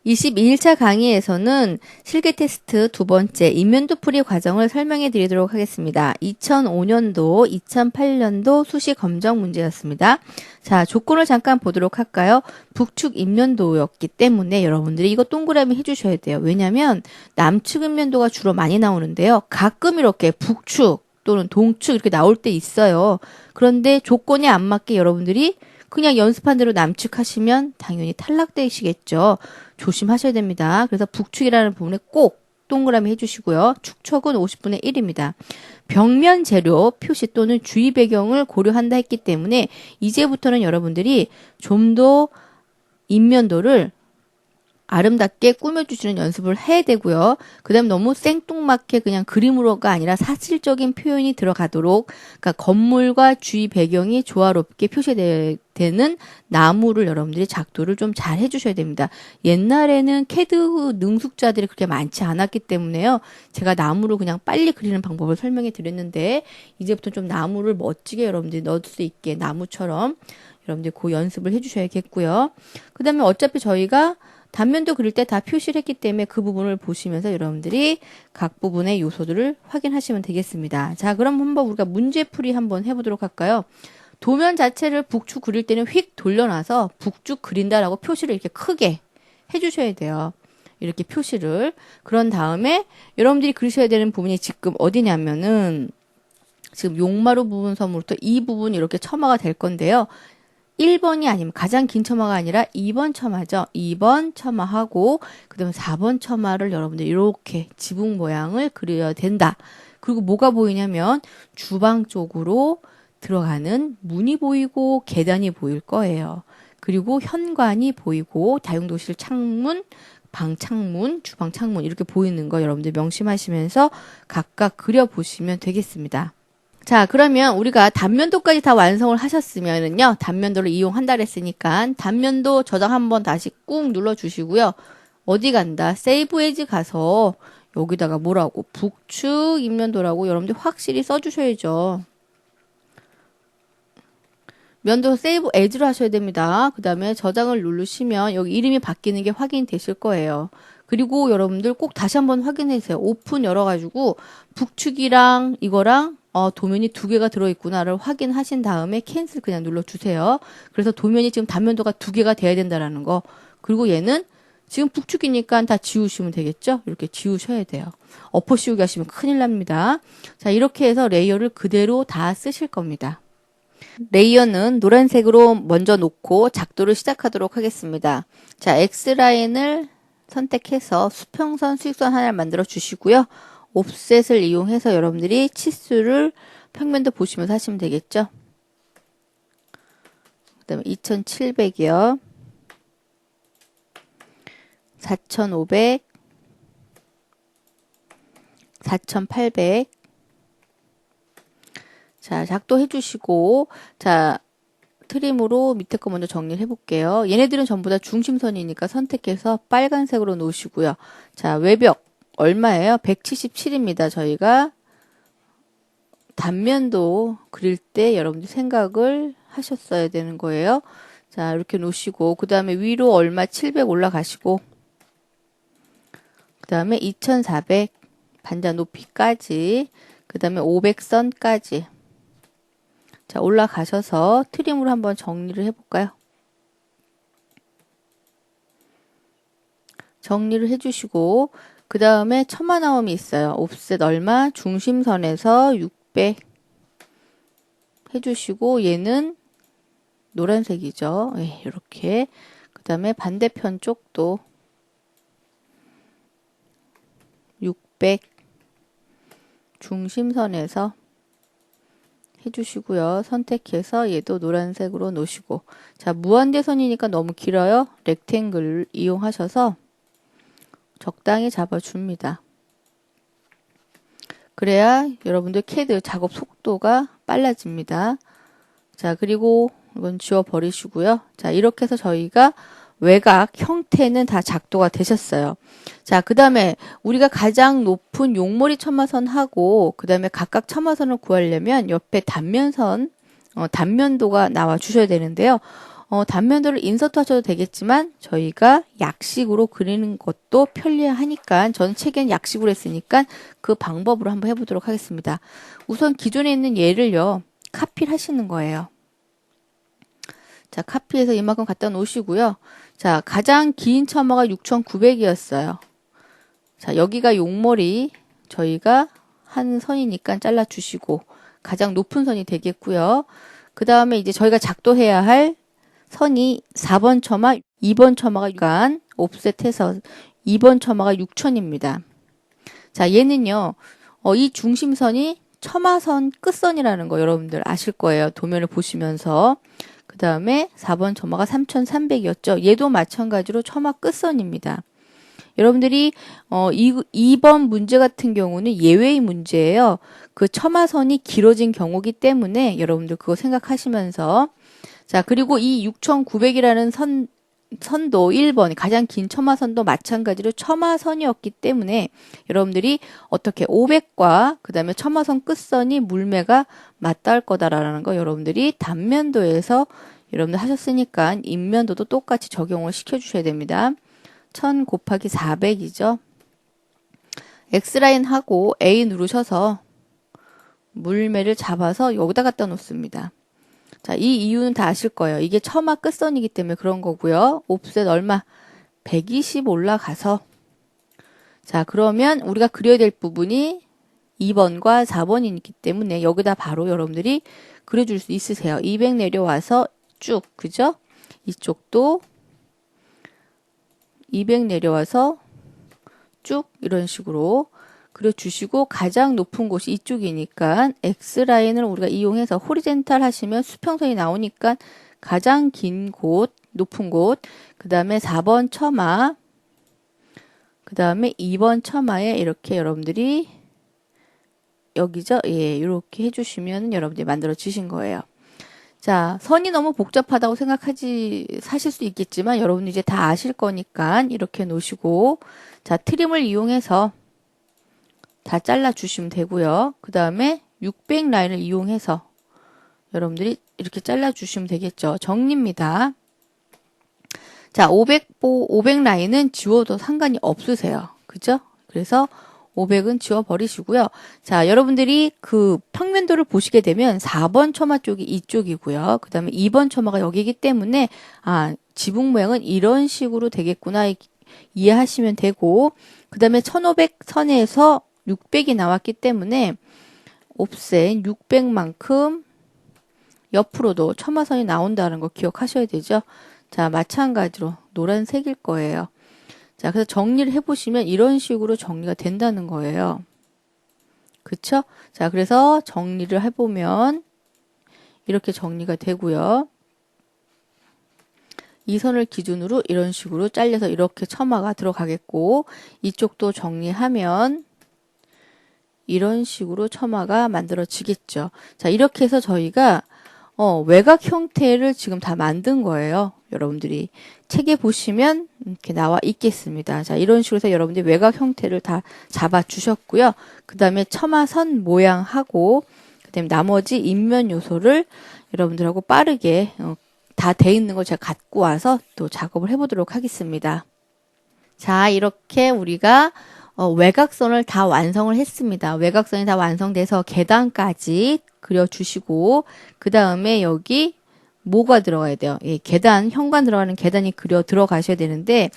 22일차 강의에서는 실기 테스트 두 번째 인면도 풀이 과정을 설명해 드리도록 하겠습니다. 2005년도, 2008년도 수시 검정 문제였습니다. 자, 조건을 잠깐 보도록 할까요? 북측 인면도였기 때문에 여러분들이 이거 동그라미 해주셔야 돼요. 왜냐면 남측 인면도가 주로 많이 나오는데요. 가끔 이렇게 북측 또는 동측 이렇게 나올 때 있어요. 그런데 조건에 안 맞게 여러분들이 그냥 연습한 대로 남측 하시면 당연히 탈락되시겠죠. 조심하셔야 됩니다. 그래서 북축이라는 부분에 꼭 동그라미 해주시고요. 축척은 50분의 1입니다. 벽면 재료 표시 또는 주의 배경을 고려한다 했기 때문에 이제부터는 여러분들이 좀 더 인면도를 아름답게 꾸며주시는 연습을 해야 되고요. 그 다음 너무 생뚱맞게 그냥 그림으로가 아니라 사실적인 표현이 들어가도록, 그러니까 건물과 주위 배경이 조화롭게 표시되는 나무를 여러분들이 작도를 좀 잘 해주셔야 됩니다. 옛날에는 캐드 능숙자들이 그렇게 많지 않았기 때문에요. 제가 나무로 그냥 빨리 그리는 방법을 설명해 드렸는데 이제부터 좀 나무를 멋지게 여러분들이 넣을 수 있게 나무처럼 여러분들이 그 연습을 해주셔야겠고요. 그 다음에 어차피 저희가 단면도 그릴 때 다 표시를 했기 때문에 그 부분을 보시면서 여러분들이 각 부분의 요소들을 확인하시면 되겠습니다. 자, 그럼 한번 우리가 문제풀이 한번 해보도록 할까요? 도면 자체를 북축 그릴 때는 휙 돌려놔서 북축 그린다라고 표시를 이렇게 크게 해주셔야 돼요. 이렇게 표시를. 그런 다음에 여러분들이 그리셔야 되는 부분이 지금 어디냐면은 지금 용마루 부분 섬으로부터 이 부분이 이렇게 처마가 될 건데요. 1번이 아니면 가장 긴 처마가 아니라 2번 처마죠. 2번 처마하고 그다음에 4번 처마를 여러분들 이렇게 지붕 모양을 그려야 된다. 그리고 뭐가 보이냐면 주방 쪽으로 들어가는 문이 보이고 계단이 보일 거예요. 그리고 현관이 보이고 다용도실 창문, 방 창문, 주방 창문 이렇게 보이는 거 여러분들 명심하시면서 각각 그려보시면 되겠습니다. 자, 그러면 우리가 단면도까지 다 완성을 하셨으면은요, 단면도를 이용한다 그랬으니까, 단면도 저장 한번 다시 꾹 눌러주시고요. 어디 간다? 세이브 에즈 가서, 여기다가 뭐라고? 북측 인면도라고 여러분들 확실히 써주셔야죠. 면도 세이브 에즈로 하셔야 됩니다. 그 다음에 저장을 누르시면 여기 이름이 바뀌는 게 확인되실 거예요. 그리고 여러분들 꼭 다시 한번 확인해주세요. 오픈 열어가지고 북측이랑 이거랑 도면이 두 개가 들어있구나를 확인하신 다음에 캔슬 그냥 눌러주세요. 그래서 도면이 지금 단면도가 두 개가 돼야 된다라는 거. 그리고 얘는 지금 북측이니까 다 지우시면 되겠죠? 이렇게 지우셔야 돼요. 엎어 씌우기 하시면 큰일 납니다. 자, 이렇게 해서 레이어를 그대로 다 쓰실 겁니다. 레이어는 노란색으로 먼저 놓고 작도를 시작하도록 하겠습니다. 자, X라인을 선택해서 수평선, 수직선 하나를 만들어 주시고요. 옵셋을 이용해서 여러분들이 치수를 평면도 보시면서 하시면 되겠죠. 그 다음에 2700이요. 4500, 4800. 자, 작도 해주시고, 자, 트림으로 밑에 거 먼저 정리를 해볼게요. 얘네들은 전부 다 중심선이니까 선택해서 빨간색으로 놓으시고요. 자, 외벽 얼마예요? 177입니다. 저희가 단면도 그릴 때 여러분들 생각을 하셨어야 되는 거예요. 자, 이렇게 놓으시고, 그 다음에 위로 얼마 700 올라가시고, 그 다음에 2400 반자 높이까지, 그 다음에 500선까지. 자, 올라가셔서 트림으로 한번 정리를 해볼까요? 정리를 해주시고, 그 다음에 처마 나옴이 있어요. 옵셋 얼마? 중심선에서 600 해주시고, 얘는 노란색이죠. 네, 이렇게. 그 다음에 반대편 쪽도 600 중심선에서 해주시고요. 선택해서 얘도 노란색으로 놓으시고, 자, 무한대선이니까 너무 길어요. 렉탱글을 이용하셔서 적당히 잡아줍니다. 그래야 여러분들 캐드 작업 속도가 빨라집니다. 자, 그리고 이건 지워버리시고요. 자, 이렇게 해서 저희가 외곽 형태는 다 작도가 되셨어요. 자, 그 다음에 우리가 가장 높은 용머리 처마선하고 그 다음에 각각 처마선을 구하려면 옆에 단면선, 단면도가 나와 주셔야 되는데요. 단면도를 인서트 하셔도 되겠지만 저희가 약식으로 그리는 것도 편리하니까 저는 책엔 약식으로 했으니까 그 방법으로 한번 해보도록 하겠습니다. 우선 기존에 있는 예를요. 카피를 하시는 거예요. 자, 카피해서 이만큼 갖다 놓으시고요. 자, 가장 긴 처마가 6,900이었어요. 자, 여기가 용머리 저희가 한 선이니까 잘라주시고 가장 높은 선이 되겠고요. 그 다음에 이제 저희가 작도해야 할 선이 4번 처마, 2번 처마가 6간, 옵셋해서 2번 처마가 6,000입니다. 자, 얘는요, 이 중심선이 처마선 끝선이라는 거 여러분들 아실 거예요. 도면을 보시면서. 그 다음에 4번 처마가 3,300이었죠. 얘도 마찬가지로 처마 끝선입니다. 여러분들이 2번 문제 같은 경우는 예외의 문제예요. 그 처마선이 길어진 경우기 때문에 여러분들 그거 생각하시면서 자, 그리고 이 6,900이라는 선도 1번 가장 긴 처마선도 마찬가지로 처마선이었기 때문에 여러분들이 어떻게 500과 그 다음에 처마선 끝선이 물매가 맞닿을 거다라는 거 여러분들이 단면도에서 여러분들 하셨으니까 인면도도 똑같이 적용을 시켜주셔야 됩니다. 1000 곱하기 400이죠. X라인 하고 A 누르셔서 물매를 잡아서 여기다 갖다 놓습니다. 자, 이 이유는 다 아실 거예요. 이게 처마 끝선이기 때문에 그런 거고요. 옵셋 얼마? 120 올라가서 자, 그러면 우리가 그려야 될 부분이 2번과 4번이기 때문에 여기다 바로 여러분들이 그려줄 수 있으세요. 200 내려와서 쭉, 그죠? 이쪽도 200 내려와서 쭉 이런 식으로 그려주시고 가장 높은 곳이 이쪽이니까 X라인을 우리가 이용해서 호리젠탈 하시면 수평선이 나오니까 가장 긴 곳, 높은 곳, 그 다음에 4번 처마, 그 다음에 2번 처마에 이렇게 여러분들이 여기죠? 예, 이렇게 해주시면 여러분들이 만들어 주신 거예요. 자, 선이 너무 복잡하다고 사실 수 있겠지만 여러분 이제 다 아실 거니까 이렇게 놓으시고 자, 트림을 이용해서 다 잘라주시면 되고요. 그 다음에 600 라인을 이용해서 여러분들이 이렇게 잘라주시면 되겠죠. 정리입니다. 자, 500 라인은 지워도 상관이 없으세요. 그죠? 그래서 500은 지워버리시고요. 자, 여러분들이 그 평면도를 보시게 되면 4번 처마 쪽이 이쪽이고요. 그 다음에 2번 처마가 여기이기 때문에 지붕 모양은 이런 식으로 되겠구나 이해하시면 되고 그 다음에 1500 선에서 600이 나왔기 때문에 옵셋 600만큼 옆으로도 처마선이 나온다는 거 기억하셔야 되죠. 자, 마찬가지로 노란색일 거예요. 자, 그래서 정리를 해보시면 이런 식으로 정리가 된다는 거예요. 그쵸? 자, 그래서 정리를 해보면 이렇게 정리가 되고요. 이 선을 기준으로 이런 식으로 잘려서 이렇게 처마가 들어가겠고 이쪽도 정리하면 이런 식으로 처마가 만들어지겠죠. 자, 이렇게 해서 저희가 외곽 형태를 지금 다 만든 거예요. 여러분들이 책에 보시면 이렇게 나와 있겠습니다. 자, 이런 식으로 해서 여러분들이 외곽 형태를 다 잡아 주셨고요. 그 다음에 처마선 모양하고 그 다음에 나머지 인면 요소를 여러분들하고 빠르게 다 돼 있는 걸 제가 갖고 와서 또 작업을 해보도록 하겠습니다. 자, 이렇게 우리가 외곽선을 다 완성을 했습니다. 외곽선이 다 완성돼서 계단까지 그려주시고 그 다음에 여기 뭐가 들어가야 돼요? 예, 계단, 현관 들어가는 계단이 들어가셔야 되는데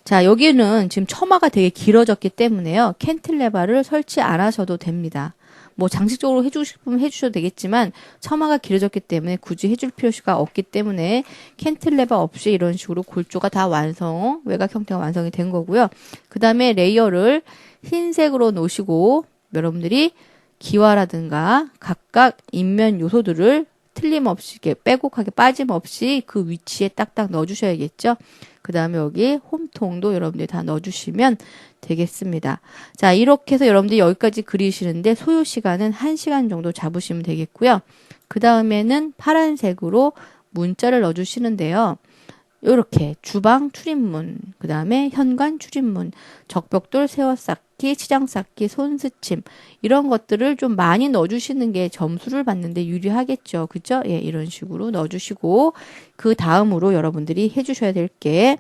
자, 여기는 지금 처마가 되게 길어졌기 때문에요. 캔틸레바를 설치 안 하셔도 됩니다. 뭐 장식적으로 해주고 싶으면 해주셔도 되겠지만 처마가 길어졌기 때문에 굳이 해줄 필요가 없기 때문에 캔틸레바 없이 이런 식으로 골조가 다 외곽 형태가 완성이 된 거고요. 그 다음에 레이어를 흰색으로 놓으시고 여러분들이 기와라든가 각각 인면 요소들을 틀림없이 빼곡하게 빠짐없이 그 위치에 딱딱 넣어주셔야겠죠. 그 다음에 여기 홈통도 여러분들이 다 넣어주시면 되겠습니다. 자, 이렇게 해서 여러분들이 여기까지 그리시는데 소요 시간은 1시간 정도 잡으시면 되겠고요. 그 다음에는 파란색으로 문자를 넣어주시는데요. 이렇게 주방 출입문, 그 다음에 현관 출입문, 적벽돌 세워싹, 쌓기, 치장 쌓기, 손스침 이런 것들을 좀 많이 넣어주시는 게 점수를 받는데 유리하겠죠. 그죠? 예, 이런 식으로 넣어주시고 그 다음으로 여러분들이 해주셔야 될 게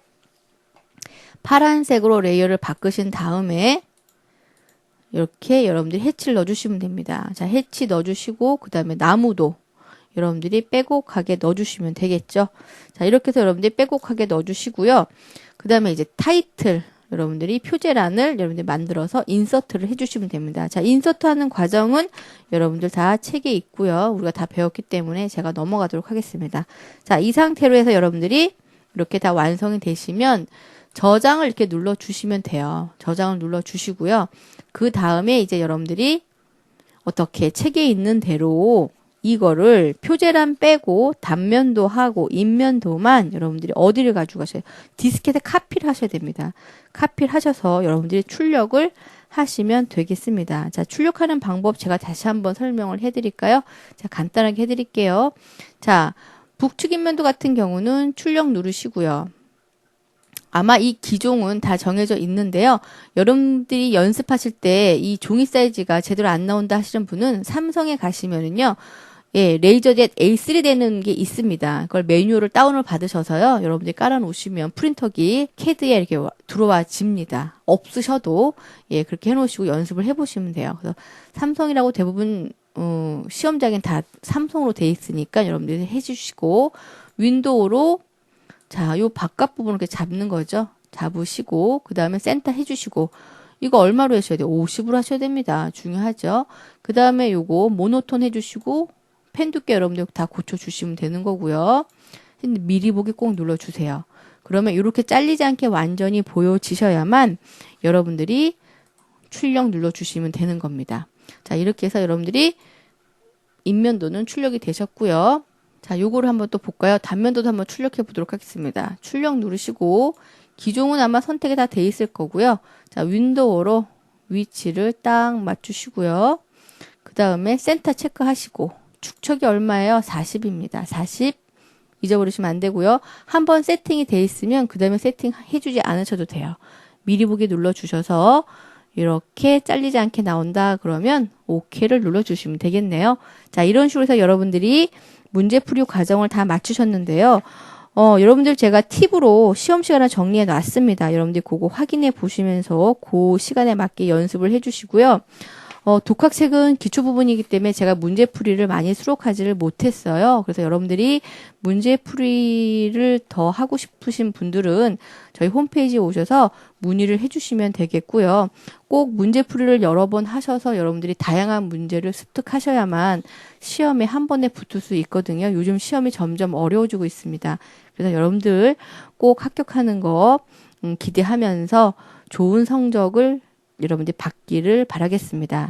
파란색으로 레이어를 바꾸신 다음에 이렇게 여러분들이 해치를 넣어주시면 됩니다. 자, 해치 넣어주시고 그 다음에 나무도 여러분들이 빼곡하게 넣어주시면 되겠죠. 자, 이렇게 해서 여러분들이 빼곡하게 넣어주시고요. 그 다음에 이제 타이틀 여러분들이 표제란을 여러분들이 만들어서 인서트를 해주시면 됩니다. 자, 인서트하는 과정은 여러분들 다 책에 있고요. 우리가 다 배웠기 때문에 제가 넘어가도록 하겠습니다. 자, 이 상태로 해서 여러분들이 이렇게 다 완성이 되시면 저장을 이렇게 눌러주시면 돼요. 저장을 눌러주시고요. 그 다음에 이제 여러분들이 어떻게 책에 있는 대로 이거를 표제란 빼고 단면도 하고 인면도만 여러분들이 어디를 가져가셔요? 디스켓에 카피를 하셔야 됩니다. 카피를 하셔서 여러분들이 출력을 하시면 되겠습니다. 자, 출력하는 방법 제가 다시 한번 설명을 해드릴까요? 자, 간단하게 해드릴게요. 자, 북측 인면도 같은 경우는 출력 누르시고요. 아마 이 기종은 다 정해져 있는데요. 여러분들이 연습하실 때 이 종이 사이즈가 제대로 안 나온다 하시는 분은 삼성에 가시면은요. 예, 레이저젯 A3 되는 게 있습니다. 그걸 매뉴얼을 다운을 받으셔서요. 여러분들이 깔아 놓으시면 프린터기 캐드에 이렇게 들어와집니다. 없으셔도 예, 그렇게 해 놓으시고 연습을 해 보시면 돼요. 그래서 삼성이라고 대부분 시험장엔 다 삼성으로 돼 있으니까 여러분들이 해 주시고 윈도우로 자, 요 바깥 부분을 이렇게 잡는 거죠. 잡으시고 그 다음에 센터 해주시고 이거 얼마로 하셔야 돼요? 50으로 하셔야 됩니다. 중요하죠. 그 다음에 요거 모노톤 해주시고 펜 두께 여러분들 다 고쳐주시면 되는 거고요. 미리 보기 꼭 눌러주세요. 그러면 이렇게 잘리지 않게 완전히 보여지셔야만 여러분들이 출력 눌러주시면 되는 겁니다. 자, 이렇게 해서 여러분들이 인면도는 출력이 되셨고요. 자, 요거를 한번 또 볼까요? 단면도도 한번 출력해 보도록 하겠습니다. 출력 누르시고 기종은 아마 선택이 다 돼 있을 거고요. 자, 윈도우로 위치를 딱 맞추시고요. 그 다음에 센터 체크하시고 축척이 얼마예요? 40입니다. 40 잊어버리시면 안 되고요. 한번 세팅이 돼 있으면 그 다음에 세팅 해주지 않으셔도 돼요. 미리 보기 눌러주셔서 이렇게 잘리지 않게 나온다 그러면 OK를 눌러주시면 되겠네요. 자, 이런 식으로 해서 여러분들이 문제풀이 과정을 다 마치셨는데요. 여러분들 제가 팁으로 시험 시간을 정리해 놨습니다. 여러분들이 그거 확인해 보시면서 그 시간에 맞게 연습을 해 주시고요. 독학책은 기초 부분이기 때문에 제가 문제풀이를 많이 수록하지를 못했어요. 그래서 여러분들이 문제풀이를 더 하고 싶으신 분들은 저희 홈페이지에 오셔서 문의를 해주시면 되겠고요. 꼭 문제풀이를 여러 번 하셔서 여러분들이 다양한 문제를 습득하셔야만 시험에 한 번에 붙을 수 있거든요. 요즘 시험이 점점 어려워지고 있습니다. 그래서 여러분들 꼭 합격하는 거 기대하면서 좋은 성적을 여러분들이 받기를 바라겠습니다.